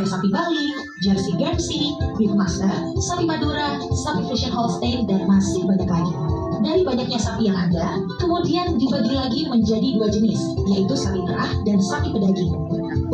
ada sapi Bali, Jersey Guernsey, Beef Master, sapi Madura, sapi Friesian Holstein, dan masih banyak lagi. Dari banyaknya sapi yang ada, kemudian dibagi lagi menjadi dua jenis, yaitu sapi perah dan sapi pedaging.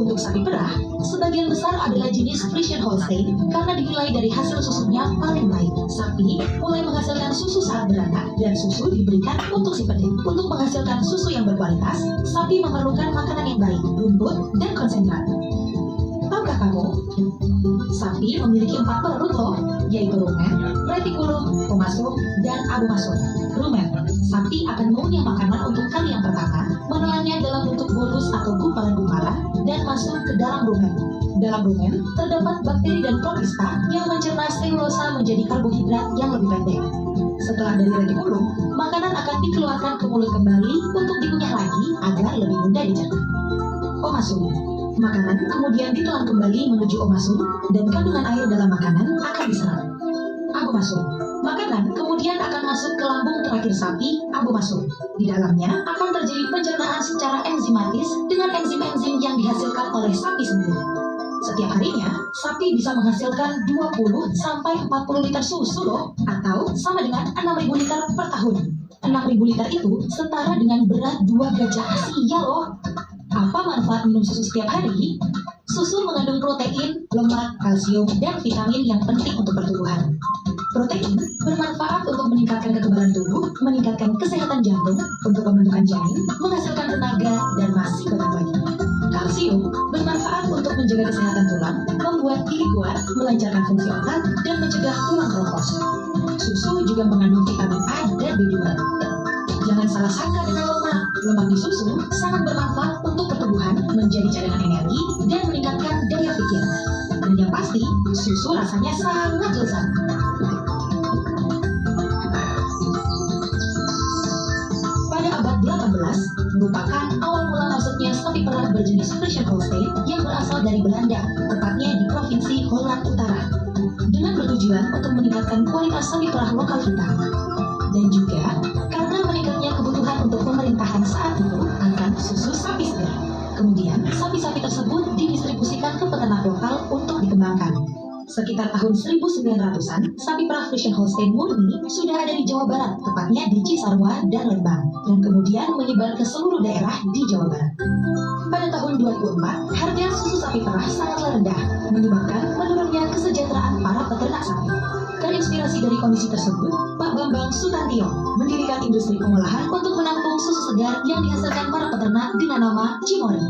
Untuk sapi perah, sebagian besar adalah jenis Friesian Holstein karena dinilai dari hasil susunya paling baik. Sapi mulai menghasilkan susu saat beranak dan susu diberikan untuk si pedaging. Untuk menghasilkan susu yang berkualitas, sapi memerlukan makanan yang baik, rumput, dan konsentrat. Tahukah kamu, sapi memiliki 4 perut loh, yaitu rumen, retikulum, omasum, dan abomasum. Rumen, sapi akan mengunyah makanan untuk kali yang pertama, menelannya dalam bentuk bolus atau gumpalan-gumpalan, dan masuk ke dalam rumen. Dalam rumen, terdapat bakteri dan protista yang mencerna selulosa menjadi karbohidrat yang lebih pendek. Setelah dari retikulum, makanan akan dikeluarkan ke mulut kembali untuk dikunyah lagi agar lebih mudah dicerna. Omasum, makanan kemudian ditelan kembali menuju omasum dan kandungan air dalam makanan akan diserap. Abomasum, makanan kemudian akan masuk ke lambung terakhir sapi, abomasum. Di dalamnya akan terjadi pencernaan secara enzimatis dengan enzim-enzim yang dihasilkan oleh sapi sendiri. Setiap harinya, sapi bisa menghasilkan 20-40 liter susu loh, atau sama dengan 6.000 liter per tahun. 6.000 liter itu setara dengan berat 2 gajah Asia loh. Apa manfaat minum susu setiap hari? Susu mengandung protein, lemak, kalsium, dan vitamin yang penting untuk pertumbuhan. Protein bermanfaat untuk meningkatkan kekebalan tubuh, meningkatkan kesehatan jantung, untuk pembentukan janin, menghasilkan tenaga, dan masih banyak lagi. Kalsium bermanfaat untuk menjaga kesehatan tulang, membuat gigi kuat, melancarkan fungsi otak, dan mencegah tulang keropos. Susu juga mengandung vitamin A dan B2. Jangan salah sangka dengan lemak. Lemak di susu sangat bermanfaat untuk pertumbuhan, menjadi cadangan energi, dan meningkatkan daya pikir. Dan yang pasti, susu rasanya sangat lezat. Pada abad 18, merupakan awal mula masuknya sapi perah berjenis Friesian Holstein yang berasal dari Belanda, tepatnya di Provinsi Holland Utara, dengan bertujuan untuk meningkatkan kualitas sapi perah lokal kita. Dan juga karena meningkatnya kebutuhan untuk pemerintahan saat itu akan susu sapi segar. Kemudian, sapi-sapi tersebut didistribusikan ke peternak lokal untuk dikembangkan. Sekitar tahun 1900-an, sapi perah Friesian Holstein murni sudah ada di Jawa Barat, tepatnya di Cisarua dan Lembang, dan kemudian menyebar ke seluruh daerah di Jawa Barat. Pada tahun 2004, harga susu sapi perah sangatlah rendah, menyebabkan menurunnya kesejahteraan para peternak sapi. Terinspirasi dari kondisi tersebut, Pak Bambang Sutantio mendirikan industri pengolahan untuk menampung susu segar yang dihasilkan para peternak dengan nama Cimory.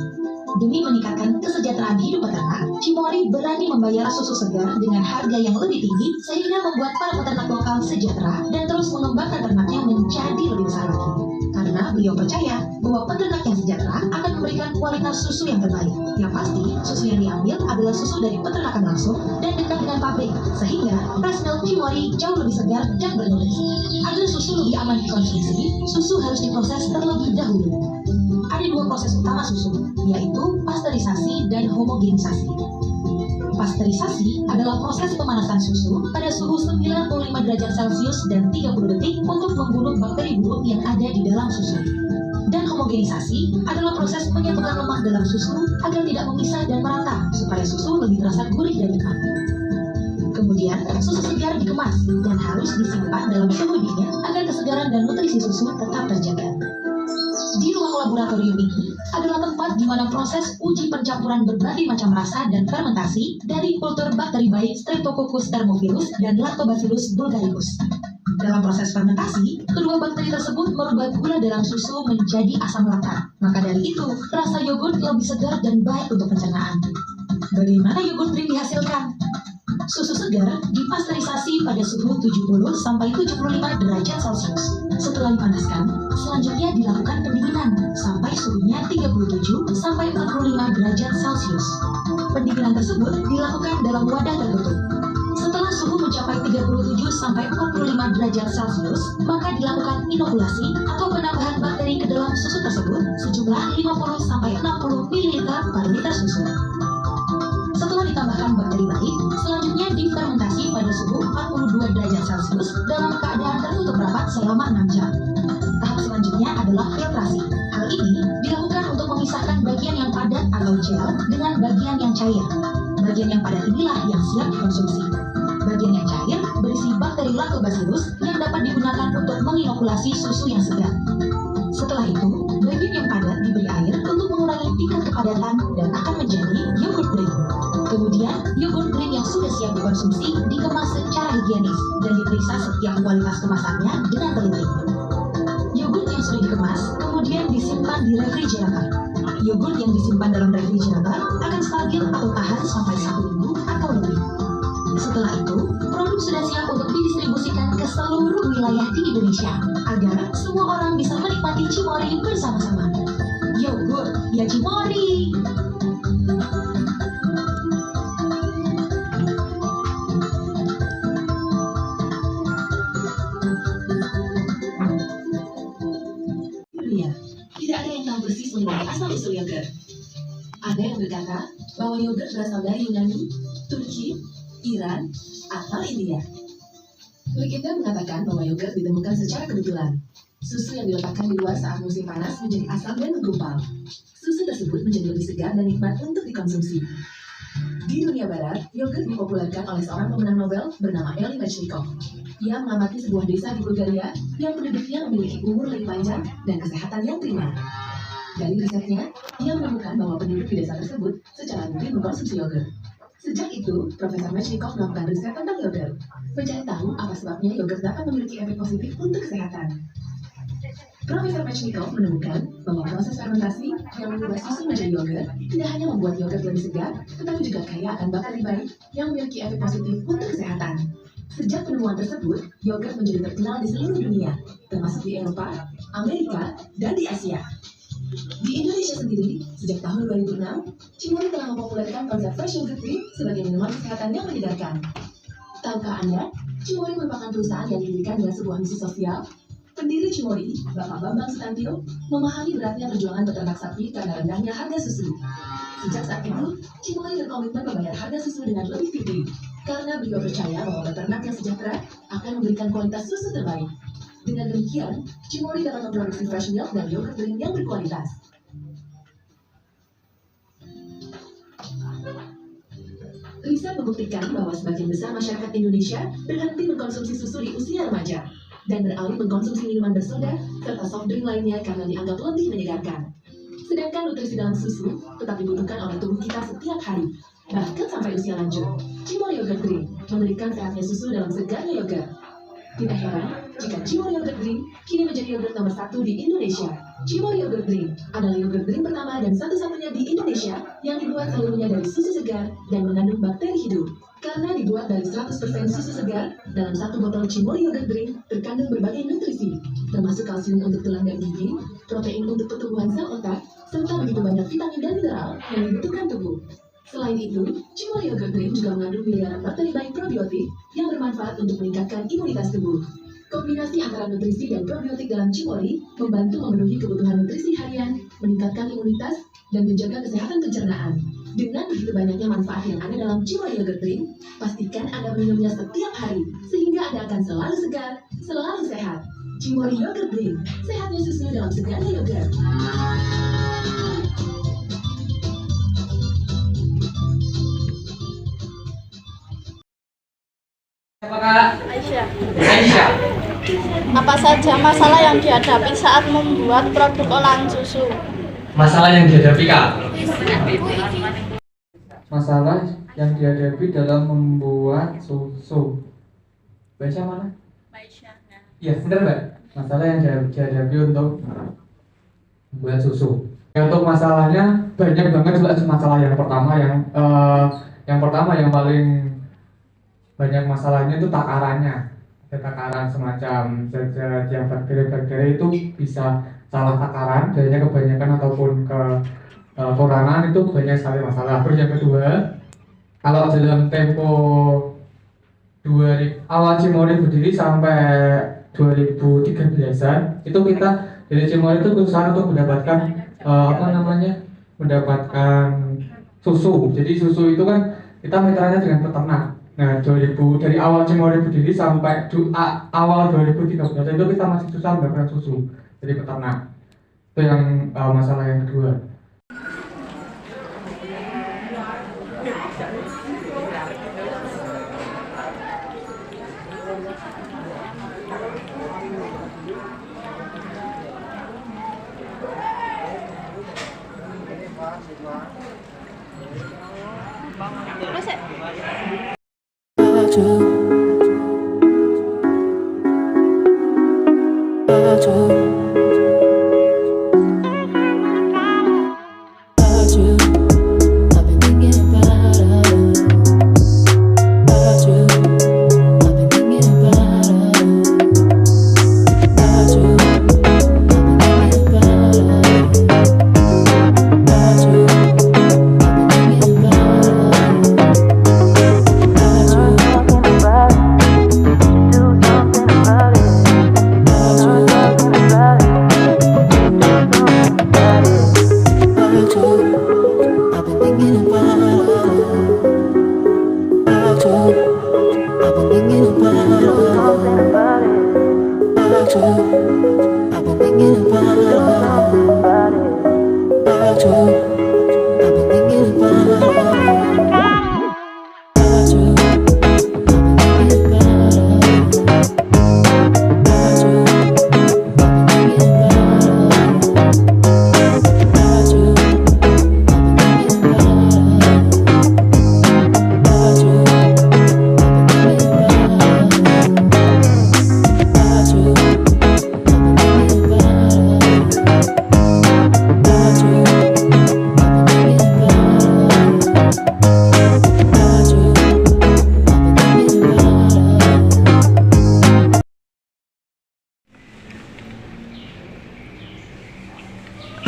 Demi meningkatkan kesejahteraan hidup peternak, Cimory berani membayar susu segar dengan harga yang lebih tinggi sehingga membuat para peternak lokal sejahtera dan terus mengembangkan ternaknya menjadi lebih besar lagi. Karena beliau percaya bahwa peternak yang sejahtera akan memberikan kualitas susu yang terbaik. Yang pasti, susu yang diambil adalah susu dari peternakan langsung dan dekat dengan pabrik, sehingga fresh milk Cimory jauh lebih segar dan bernutrisi. Agar susu lebih aman dikonsumsi, susu harus diproses terlebih dahulu. Ada 2 proses utama susu, yaitu pasteurisasi dan homogenisasi. Pasteurisasi adalah proses pemanasan susu pada suhu 95 derajat Celcius dan 30 detik untuk membunuh bakteri buruk yang ada di dalam susu. Dan homogenisasi adalah proses menyatukan lemak dalam susu agar tidak memisah dan merata, supaya susu lebih terasa gurih dan nikmat. Kemudian, susu segar dikemas dan harus disimpan dalam suhu dingin agar kesegaran dan nutrisi susu tetap terjaga. Di ruang laboratorium ini adalah tempat di mana proses uji pencampuran berbagai macam rasa dan fermentasi dari kultur bakteri baik Streptococcus thermophilus dan Lactobacillus bulgaricus. Dalam proses fermentasi, kedua bakteri tersebut merubah gula dalam susu menjadi asam laktat. Maka dari itu, rasa yogurt lebih segar dan baik untuk pencernaan. Bagaimana yogurt krim dihasilkan? Susu segar dipasteurisasi pada suhu 70-75 derajat Celcius. Setelah dipanaskan, selanjutnya dilakukan pendinginan sampai suhunya 37-45 derajat Celcius. Pendinginan tersebut dilakukan dalam wadah tertutup. Setelah suhu mencapai 37-45 derajat Celcius, maka dilakukan inokulasi atau penambahan bakteri ke dalam susu tersebut sejumlah 50-60 ml per liter susu. Setelah ditambahkan bakteri baik, selanjutnya difermentasi pada suhu 42 derajat Celcius dalam keadaan tertutup rapat selama 6 jam. Tahap selanjutnya adalah filtrasi. Hal ini dilakukan untuk memisahkan bagian yang padat atau gel dengan bagian yang cair. Bagian yang padat inilah yang siap dikonsumsi. Bagian yang cair berisi bakteri lactobacillus yang dapat digunakan untuk menginokulasi susu yang segar. Setelah itu, bagian yang padat diberi air untuk mengurangi tingkat kepadatan dan akan menjadi yogurt drink. Kemudian, yogurt drink yang sudah siap dikonsumsi dikemas secara higienis dan diperiksa setiap kualitas kemasannya dengan teliti. Yogurt yang sudah dikemas kemudian disimpan di refrigerator. Yogurt yang disimpan dalam refrigerator akan stabil atau tahan sampai 1 minggu atau lebih. Setelah itu, produk sudah siap untuk didistribusikan ke seluruh wilayah di Indonesia agar semua orang bisa menikmati Cimory bersama-sama. Yogurt ya Cimory! Dunia, tidak ada yang tahu persis mengenai asal-usul yogurt. Ada yang berkata bahwa yogurt berasal dari Yunani, Turki, Iran, atau India. Legenda mengatakan bahwa yogurt ditemukan secara kebetulan. Susu yang diletakkan di luar saat musim panas menjadi asam dan menggumpal. Susu tersebut menjadi lebih segar dan nikmat untuk dikonsumsi. Di dunia barat, yogurt dipopulerkan oleh seorang pemenang Nobel bernama Elie Metchnikoff. Ia mengamati sebuah desa di Bulgaria yang penduduknya memiliki umur lebih panjang dan kesehatan yang prima. Dari risetnya, ia menemukan bahwa penduduk di desa tersebut secara rutin mengkonsumsi yogurt. Sejak itu, Profesor Metchnikoff melakukan riset tentang yogurt, mencari tahu apa sebabnya yogurt dapat memiliki efek positif untuk kesehatan. Profesor Metchnikoff menemukan bahwa proses fermentasi yang mengubah susu menjadi yogurt tidak hanya membuat yogurt lebih segar, tetapi juga kaya akan bakteri baik yang memiliki efek positif untuk kesehatan. Sejak penemuan tersebut, yogurt menjadi terkenal di seluruh dunia, termasuk di Eropa, Amerika, dan di Asia. Di Indonesia sendiri, sejak tahun 2006, Cimory telah mempopulerkan konsep fresh yogurt drink sebagai minuman kesehatan yang menyegarkan. Tahukah Anda, Cimory merupakan perusahaan yang didirikan dengan sebuah misi sosial. Pendiri Cimory, Bapak Bambang Sutantio, memahami beratnya perjuangan peternak sapi karena rendahnya harga susu. Sejak saat itu, Cimory berkomitmen membayar harga susu dengan lebih tinggi, karena beliau percaya bahwa peternak yang sejahtera akan memberikan kualitas susu terbaik. Dengan demikian, Cimory dapat memproduksi fresh milk dan yogurt drink yang berkualitas. Riset membuktikan bahwa sebagian besar masyarakat Indonesia berhenti mengkonsumsi susu di usia remaja dan beralih mengkonsumsi minuman bersoda serta soft drink lainnya karena dianggap lebih menyegarkan. Sedangkan nutrisi dalam susu tetap dibutuhkan oleh tubuh kita setiap hari, bahkan sampai usia lanjut. Cimory Yogurt Drink memberikan sehatnya susu dalam segarnya yogurt. Tidak heran jika Cimory Yogurt Drink kini menjadi yogurt nomor 1 di Indonesia. Cimory Yogurt Drink adalah yogurt drink pertama dan satu-satunya di Indonesia yang dibuat seluruhnya dari susu segar dan mengandung bakteri hidup. Karena dibuat dari 100% susu segar, dalam satu botol Cimory Yogurt Drink terkandung berbagai nutrisi, termasuk kalsium untuk tulang dan gigi, protein untuk pertumbuhan sel otak, serta begitu banyak vitamin dan mineral yang dibutuhkan tubuh. Selain itu, Cimory Yogurt Drink juga mengandung miliaran bakteri baik probiotik yang bermanfaat untuk meningkatkan imunitas tubuh. Kombinasi antara nutrisi dan probiotik dalam Cimory membantu memenuhi kebutuhan nutrisi harian, meningkatkan imunitas, dan menjaga kesehatan pencernaan. Dengan begitu banyaknya manfaat yang ada dalam Cimory Yogurt Drink, pastikan Anda meminumnya setiap hari, sehingga Anda akan selalu segar, selalu sehat. Cimory Yogurt Drink, sehatnya susu dalam segarnya yogurt. Siapa Kak? Aisyah. Aisyah. Apa saja masalah yang dihadapi saat membuat produk olahan susu? Masalah yang dihadapi Kak? Masalah yang dihadapi dalam membuat susu. Baca mana? Iya, benar Mbak. Masalah yang dihadapi untuk membuat susu. Untuk masalahnya banyak banget juga. Masalah yang pertama yang paling banyak masalahnya itu takarannya. Ada takaran semacam zat-zat yang bakteri-bakteri itu bisa salah takaran, jadinya kebanyakan ataupun kekurangan itu banyak sekali masalah. Terus yang kedua, kalau dalam tempo awal Cimory berdiri sampai 2013-an itu kita dari Cimory itu berusaha untuk mendapatkan mendapatkan susu. Jadi susu itu kan kita mitranya dengan peternak. Nah, dari awal Cimory berdiri sampai awal 2013 itu kita masih susah mendapatkan susu dari peternak. Itu yang masalah yang kedua.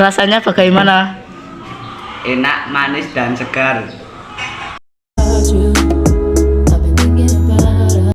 Rasanya bagaimana? Enak, manis, dan segar. You